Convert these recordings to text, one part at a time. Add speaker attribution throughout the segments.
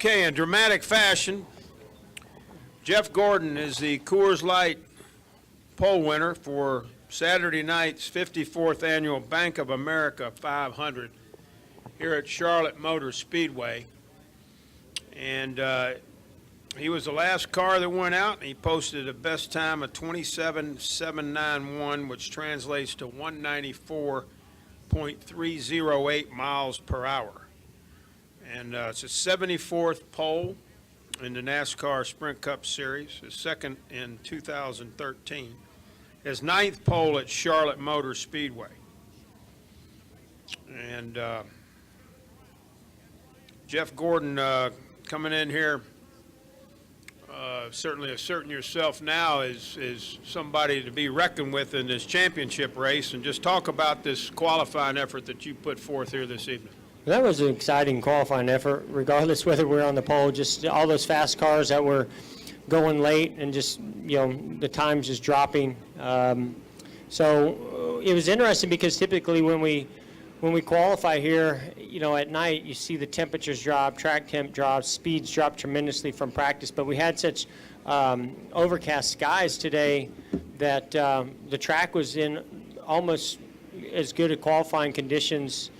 Speaker 1: Okay, in dramatic fashion, Jeff Gordon is the Coors Light pole winner for Saturday night's 54th annual Bank of America 500 here at Charlotte Motor Speedway. And he was the last car that went out, and he posted a best time of 27.791, which translates to 194.308 miles per hour. And it's his 74th pole in the NASCAR Sprint Cup Series, his second in 2013, his 9th pole at Charlotte Motor Speedway. And Jeff Gordon coming in here, certainly asserting yourself now is somebody to be reckoned with in this championship race. And just talk about this qualifying effort that you put forth here this evening.
Speaker 2: That was an exciting qualifying effort, regardless whether we're on the pole. Just all those fast cars that were going late and just, the times just dropping. So it was interesting because typically when we qualify here, at night you see the temperatures drop, track temp drops, speeds drop tremendously from practice. But we had such overcast skies today that the track was in almost as good a qualifying conditions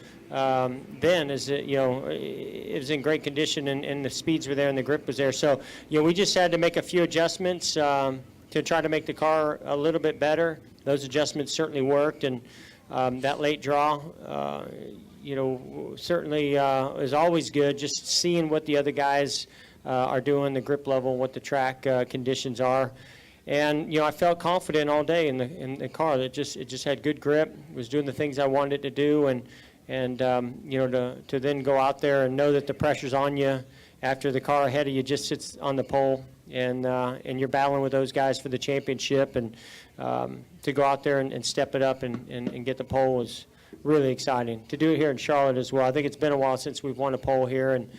Speaker 2: then as it was in great condition, and the speeds were there and the grip was there. So we just had to make a few adjustments to try to make the car a little bit better. Those adjustments certainly worked, and that late draw certainly is always good, just seeing what the other guys are doing, the grip level, what the track conditions are. And I felt confident all day in the car. That it just had good grip, was doing the things I wanted it to do, and to then go out there and know that the pressure's on you after the car ahead of you just sits on the pole, and you're battling with those guys for the championship, and to go out there and step it up and get the pole was really exciting. To do it here in Charlotte as well. I think it's been a while since we've won a pole here, and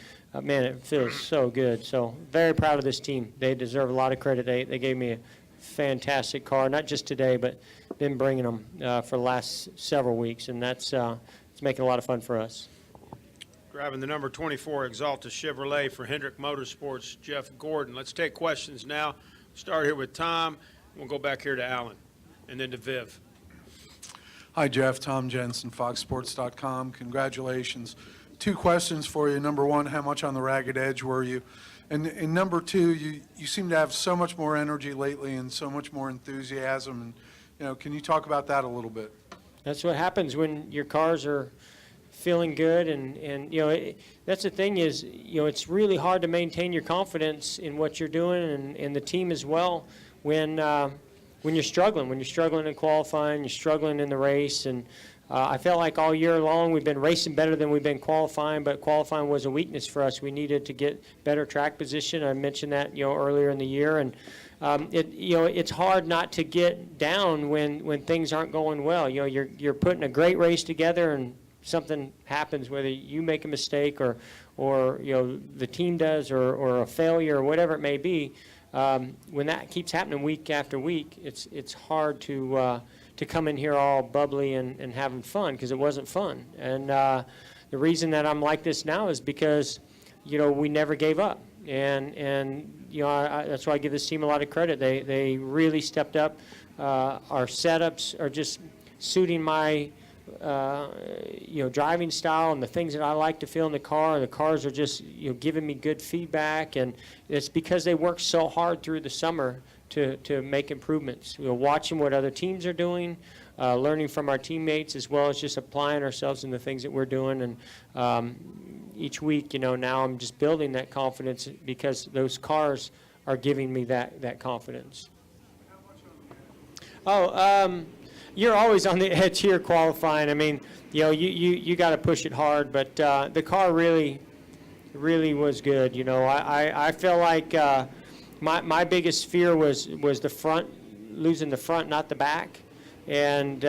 Speaker 2: man, it feels so good. So very proud of this team. They deserve a lot of credit. They gave me a fantastic car, not just today, but been bringing them for the last several weeks, and that's it's making a lot of fun for us.
Speaker 1: Driving the number 24 Exalta Chevrolet for Hendrick Motorsports, Jeff Gordon. Let's take questions now. Start here with Tom. We'll go back here to Alan, and then to Viv.
Speaker 3: Hi, Jeff. Tom Jensen, FoxSports.com. Congratulations. 2 questions for you. Number 1, how much on the ragged edge were you? And number 2, you seem to have so much more energy lately and so much more enthusiasm. And can you talk about that a little bit?
Speaker 2: That's what happens when your cars are feeling good, and that's the thing is, it's really hard to maintain your confidence in what you're doing and the team as well when you're struggling in qualifying, you're struggling in the race. And I felt like all year long we've been racing better than we've been qualifying, but qualifying was a weakness for us. We needed to get better track position. I mentioned that earlier in the year, and it's hard not to get down when things aren't going well. You're putting a great race together and something happens, whether you make a mistake or the team does, or a failure or whatever it may be. When that keeps happening week after week, it's hard to come in here all bubbly and having fun, because it wasn't fun. And the reason that I'm like this now is because we never gave up. And that's why I give this team a lot of credit. They really stepped up. Our setups are just suiting my driving style and the things that I like to feel in the car. The cars are just giving me good feedback, and it's because they worked so hard through the summer to make improvements. Watching what other teams are doing, learning from our teammates, as well as just applying ourselves in the things that we're doing. And each week, now I'm just building that confidence because those cars are giving me that confidence. You're always on the edge here qualifying. I mean, you got to push it hard, but the car really was good. I feel like my biggest fear was the front, losing the front, not the back. And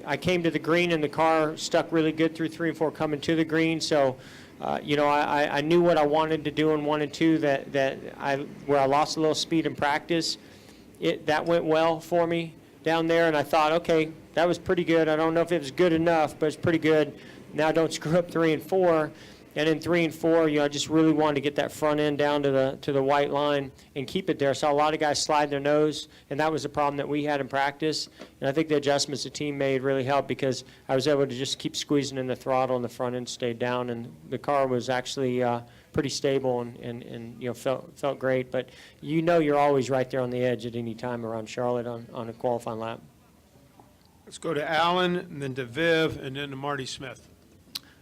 Speaker 2: I came to the green, and the car stuck really good through 3 and 4 coming to the green. So, I knew what I wanted to do in 1 and 2. Where I lost a little speed in practice, that went well for me down there. And I thought, okay, that was pretty good. I don't know if it was good enough, but it's pretty good. Now don't screw up 3 and 4. And in 3 and 4, I just really wanted to get that front end down to the white line and keep it there. I saw a lot of guys slide their nose, and that was a problem that we had in practice. And I think the adjustments the team made really helped because I was able to just keep squeezing in the throttle and the front end stayed down. And the car was actually pretty stable and felt great. But you're always right there on the edge at any time around Charlotte on a qualifying lap.
Speaker 1: Let's go to Alan, and then to Viv, and then to Marty Smith.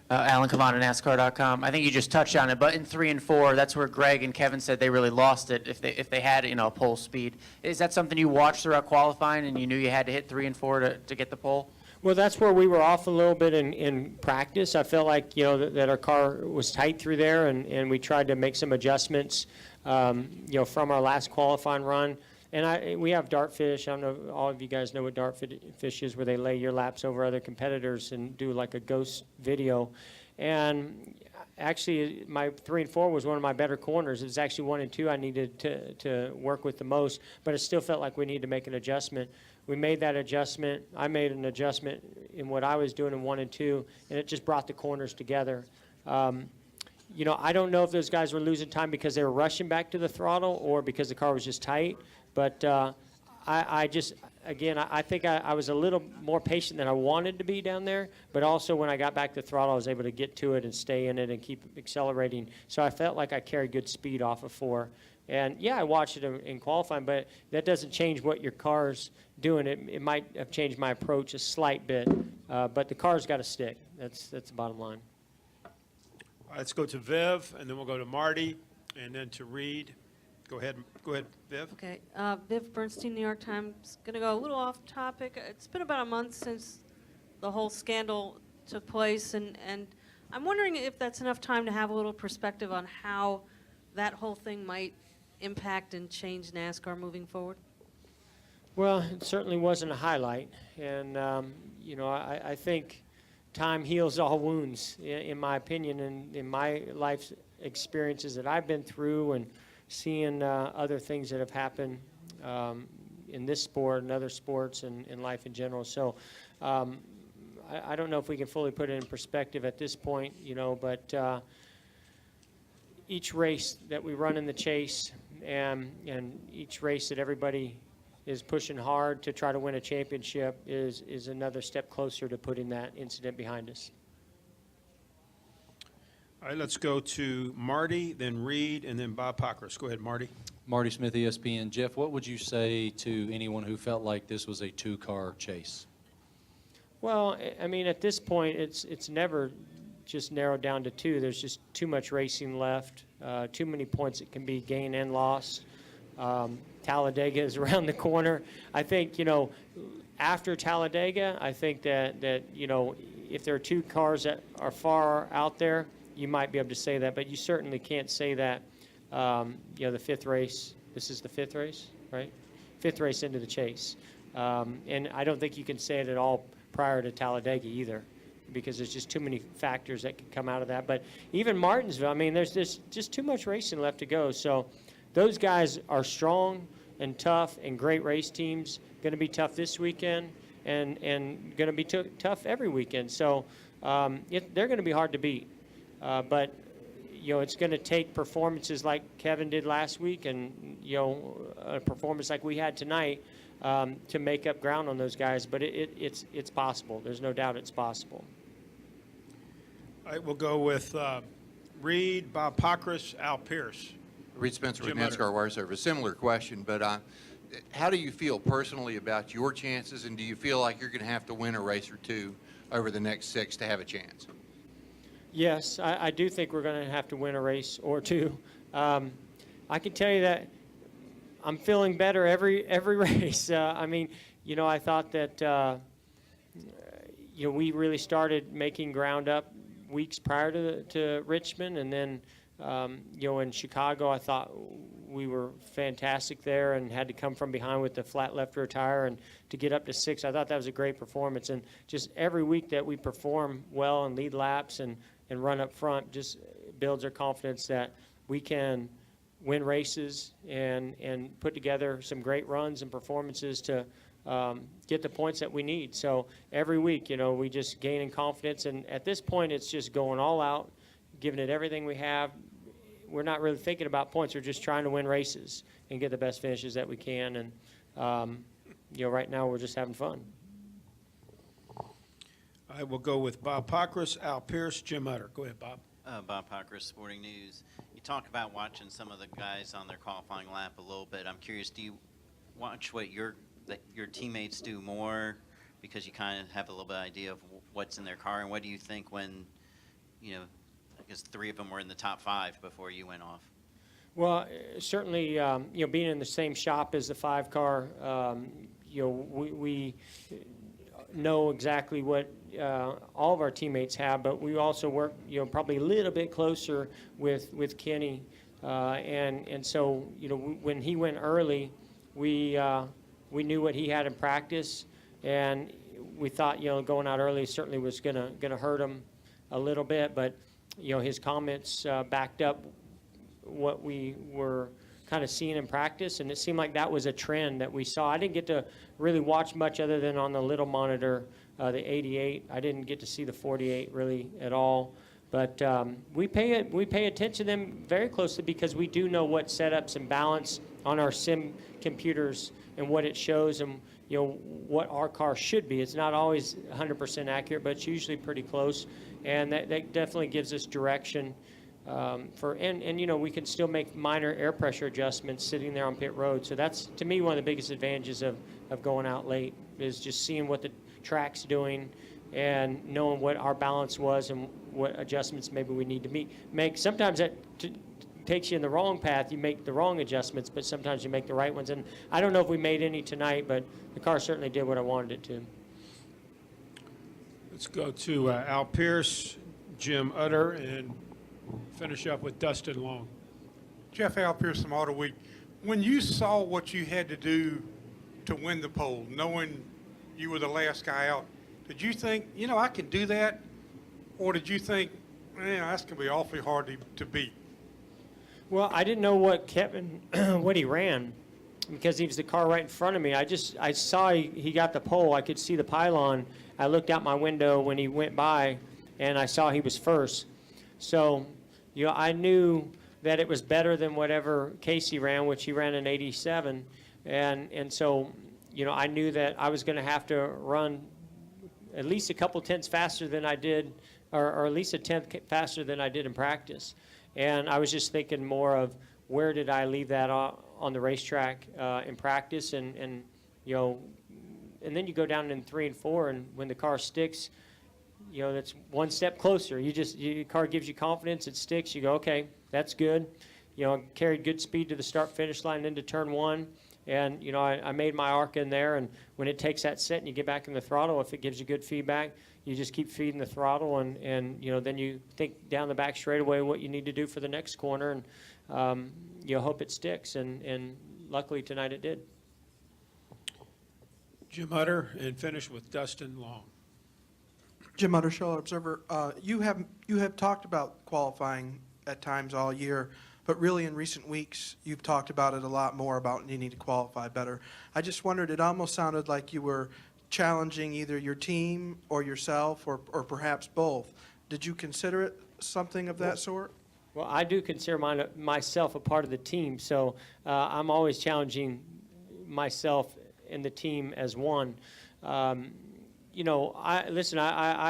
Speaker 4: Alan Cavana, NASCAR.com. I think you just touched on it, but in 3 and 4, that's where Greg and Kevin said they really lost it if they had a pole speed. Is that something you watched throughout qualifying and you knew you had to hit 3 and 4 to get the pole?
Speaker 2: Well, that's where we were off a little bit in practice. I felt like, that our car was tight through there, and we tried to make some adjustments, from our last qualifying run. And we have Dartfish. I don't know, all of you guys know what Dartfish is, where they lay your laps over other competitors and do like a ghost video. And actually, my 3 and 4 was one of my better corners. It was actually 1 and 2 I needed to work with the most, but it still felt like we needed to make an adjustment. We made that adjustment. I made an adjustment in what I was doing in 1 and 2, and it just brought the corners together. I don't know if those guys were losing time because they were rushing back to the throttle or because the car was just tight. But I think I was a little more patient than I wanted to be down there. But also when I got back to the throttle, I was able to get to it and stay in it and keep accelerating. So I felt like I carried good speed off of 4. And, yeah, I watched it in qualifying, but that doesn't change what your car's doing. It might have changed my approach a slight bit, but the car's got to stick. That's the bottom line.
Speaker 1: All right, let's go to Viv, and then we'll go to Marty, and then to Reed. Go ahead, Viv.
Speaker 5: Okay, Viv Bernstein, New York Times. Going to go a little off topic. It's been about a month since the whole scandal took place, and I'm wondering if that's enough time to have a little perspective on how that whole thing might impact and change NASCAR moving forward.
Speaker 2: Well, it certainly wasn't a highlight, and I think time heals all wounds, in my opinion, and in my life experiences that I've been through and seeing other things that have happened in this sport and other sports and in life in general. So I don't know if we can fully put it in perspective at this point, but each race that we run in the chase and each race that everybody is pushing hard to try to win a championship is another step closer to putting that incident behind us.
Speaker 1: All right, let's go to Marty, then Reed, and then Bob Pockris. Go ahead, Marty.
Speaker 6: Marty Smith, ESPN. Jeff, what would you say to anyone who felt like this was a 2-car chase?
Speaker 2: Well, I mean, at this point, it's never just narrowed down to 2. There's just too much racing left, too many points that can be gained and lost. Talladega is around the corner. I think, after Talladega, I think that if there are 2 cars that are far out there, you might be able to say that, but you certainly can't say that, the 5th race. This is the 5th race, right? 5th race into the chase. And I don't think you can say it at all prior to Talladega either, because there's just too many factors that can come out of that. But even Martinsville, I mean, there's just too much racing left to go. So those guys are strong and tough and great race teams. Going to be tough this weekend and going to be tough every weekend. So they're going to be hard to beat. But it's going to take performances like Kevin did last week and, a performance like we had tonight to make up ground on those guys. But it's possible. There's no doubt it's possible.
Speaker 1: All right, we'll go with Reed, Bob Pockris, Al Pierce.
Speaker 7: Reed Spencer with
Speaker 1: Jim Utter.
Speaker 7: NASCAR Wire Service. Similar question, but how do you feel personally about your chances, and do you feel like you're going to have to win a race or 2 over the next 6 to have a chance?
Speaker 2: Yes, I do think we're going to have to win a race or 2. I can tell you that I'm feeling better every race. I thought that we really started making ground up weeks prior to Richmond, and then in Chicago, I thought we were fantastic there and had to come from behind with the flat left rear tire and to get up to 6. I thought that was a great performance, and just every week that we perform well and lead laps and run up front just builds our confidence that we can win races and put together some great runs and performances to get the points that we need. So every week, we just gain in confidence. And at this point, it's just going all out, giving it everything we have. We're not really thinking about points. We're just trying to win races and get the best finishes that we can. And, right now we're just having fun.
Speaker 1: I will go with Bob Pockris, Al Pierce, Jim Utter. Go ahead, Bob.
Speaker 8: Bob Pockris, Sporting News. You talk about watching some of the guys on their qualifying lap a little bit. I'm curious, do you watch what your teammates do more because you kind of have a little bit idea of what's in their car? And what do you think when, I guess 3 of them were in the top 5 before you went off?
Speaker 2: Well, certainly, being in the same shop as the 5-car, we know exactly what all of our teammates have, but we also work, probably a little bit closer with Kenny, and so, when he went early, we knew what he had in practice, and we thought, going out early certainly was gonna hurt him a little bit, but his comments backed up what we were kind of seeing in practice, and it seemed like that was a trend that we saw. I didn't get to really watch much other than on the little monitor, the 88. I didn't get to see the 48 really at all, but we pay attention to them very closely because we do know what setups and balance on our sim computers and what it shows and what our car should be. It's not always 100% accurate, but it's usually pretty close, and that definitely gives us direction. We can still make minor air pressure adjustments sitting there on pit road. So that's, to me, one of the biggest advantages of going out late is just seeing what the track's doing and knowing what our balance was and what adjustments maybe we need to make. Sometimes that takes you in the wrong path. You make the wrong adjustments, but sometimes you make the right ones. And I don't know if we made any tonight, but the car certainly did what I wanted it to.
Speaker 1: Let's go to Al Pierce, Jim Utter, and finish up with Dustin Long.
Speaker 9: Jeff, Al Pierce from Auto Week. When you saw what you had to do to win the pole, knowing you were the last guy out, did you think, I can do that? Or did you think, that's going to be awfully hard to beat?
Speaker 2: Well, I didn't know what Kevin, what he ran because he was the car right in front of me. I saw he got the pole. I could see the pylon. I looked out my window when he went by, and I saw he was first. So, I knew that it was better than whatever Casey ran, which he ran in 87. And so, I knew that I was going to have to run at least a couple tenths faster than I did, or at least a tenth faster than I did in practice. And I was just thinking more of where did I leave that on the racetrack in practice. And then you go down in 3 and 4, and when the car sticks, that's one step closer. Your car gives you confidence, it sticks, you go, okay, that's good. I carried good speed to the start-finish line into turn 1, and, I made my arc in there, and when it takes that set and you get back in the throttle, if it gives you good feedback, you just keep feeding the throttle, and then you think down the back straightaway what you need to do for the next corner, and you hope it sticks, and luckily tonight it did.
Speaker 1: Jim Utter, and finish with Dustin Long.
Speaker 10: Jim Utter, Charlotte Observer. You have talked about qualifying at times all year, but really in recent weeks you've talked about it a lot more about needing to qualify better. I just wondered, it almost sounded like you were challenging either your team or yourself or perhaps both. Did you consider it something of that sort?
Speaker 2: Well, I do consider myself a part of the team, so I'm always challenging myself and the team as one. I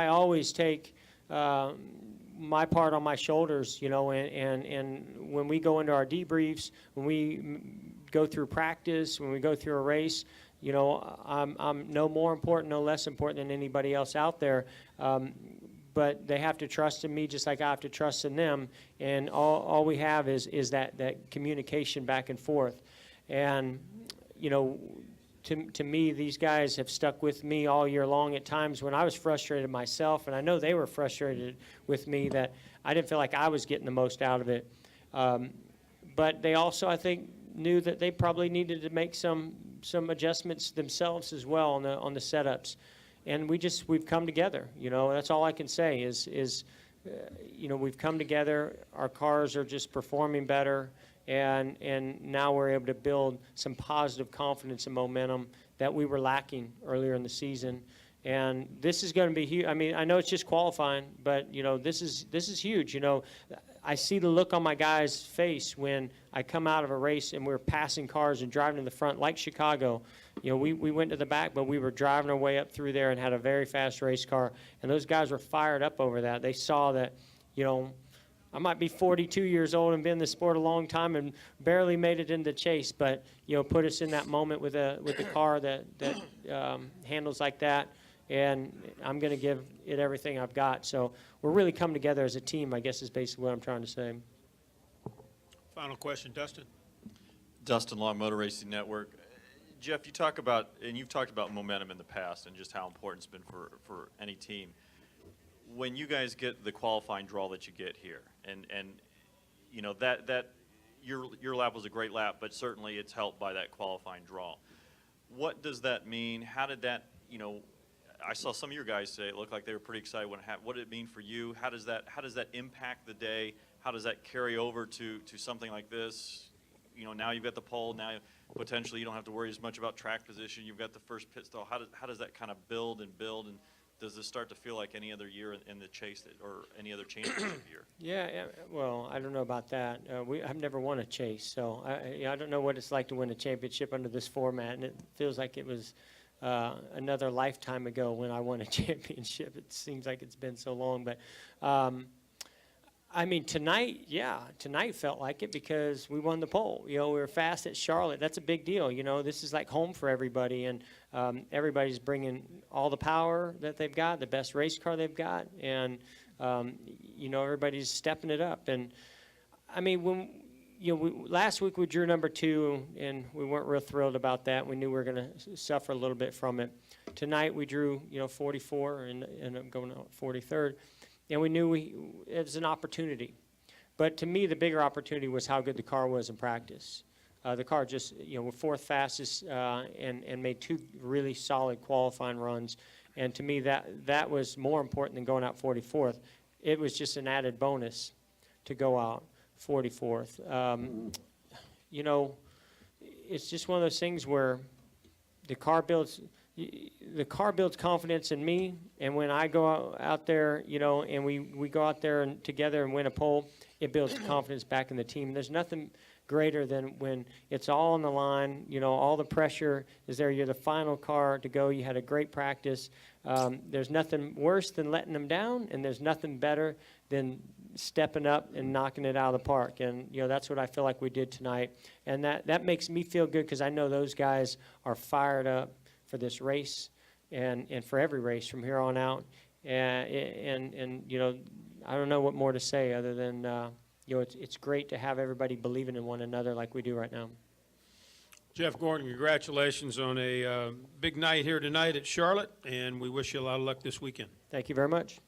Speaker 2: always take my part on my shoulders, and when we go into our debriefs, when we go through practice, when we go through a race, I'm no more important, no less important than anybody else out there. But they have to trust in me just like I have to trust in them, and all we have is that communication back and forth. And, to me, these guys have stuck with me all year long at times when I was frustrated myself, and I know they were frustrated with me that I didn't feel like I was getting the most out of it. But they also, I think, knew that they probably needed to make some adjustments themselves as well on the setups. And we've come together. That's all I can say is we've come together. Our cars are just performing better. And now we're able to build some positive confidence and momentum that we were lacking earlier in the season. And this is going to be huge. I mean, I know it's just qualifying, but, you know, this is huge. You know, I see the look on my guy's face when I come out of a race and we're passing cars and driving in the front, like Chicago. You know, we went to the back, but we were driving our way up through there and had a very fast race car. And those guys were fired up over that. They saw that, you know, I might be 42 years old and been in the sport a long time and barely made it into chase, but, you know, put us in that moment with a car that handles like that. And I'm going to give it everything I've got. So we're really coming together as a team, I guess, is basically what I'm trying to say.
Speaker 1: Final question, Dustin.
Speaker 11: Dustin Long, Motor Racing Network. Jeff, you talk about, and you've talked about momentum in the past and just how important it's been for any team. When you guys get the qualifying draw that you get here, and you know, that your lap was a great lap, but certainly it's helped by that qualifying draw. What does that mean? How did that, you know, I saw some of your guys say it looked like they were pretty excited when it happened. What did it mean for you? How does that impact the day? How does that carry over to something like this? You know, now you've got the pole. Now potentially you don't have to worry as much about track position. You've got the first pit stall. How does that kind of build? And does this start to feel like any other year in the chase or any other championship year?
Speaker 2: Yeah, well, I don't know about that. I've never won a chase, so I don't know what it's like to win a championship under this format, and it feels like it was another lifetime ago when I won a championship. It seems like it's been so long, but I mean, tonight felt like it because we won the pole. You know, we were fast at Charlotte. That's a big deal. You know, this is like home for everybody, and everybody's bringing all the power that they've got, the best race car they've got, and you know, everybody's stepping it up. And I mean, when you know, last week we drew number 2, and we weren't real thrilled about that. We knew we were going to suffer a little bit from it. Tonight we drew, you know, 44 and ended up going out 43rd, and we knew it was an opportunity. But to me, the bigger opportunity was how good the car was in practice. The car just, you know, we're 4th fastest and made 2 really solid qualifying runs. And to me, that was more important than going out 44th. It was just an added bonus to go out 44th. You know, it's just one of those things where the car builds confidence in me, and when I go out there, you know, and we go out there and together and win a pole, it builds confidence back in the team. There's nothing greater than when it's all on the line, you know, all the pressure is there. You're the final car to go. You had a great practice. There's nothing worse than letting them down, and there's nothing better than stepping up and knocking it out of the park. And, you know, that's what I feel like we did tonight. And that makes me feel good because I know those guys are fired up for this race and for every race from here on out. And you know, I don't know what more to say other than, you know, it's great to have everybody believing in one another like we do right now.
Speaker 1: Jeff Gordon, congratulations on a big night here tonight at Charlotte, and we wish you a lot of luck this weekend.
Speaker 2: Thank you very much.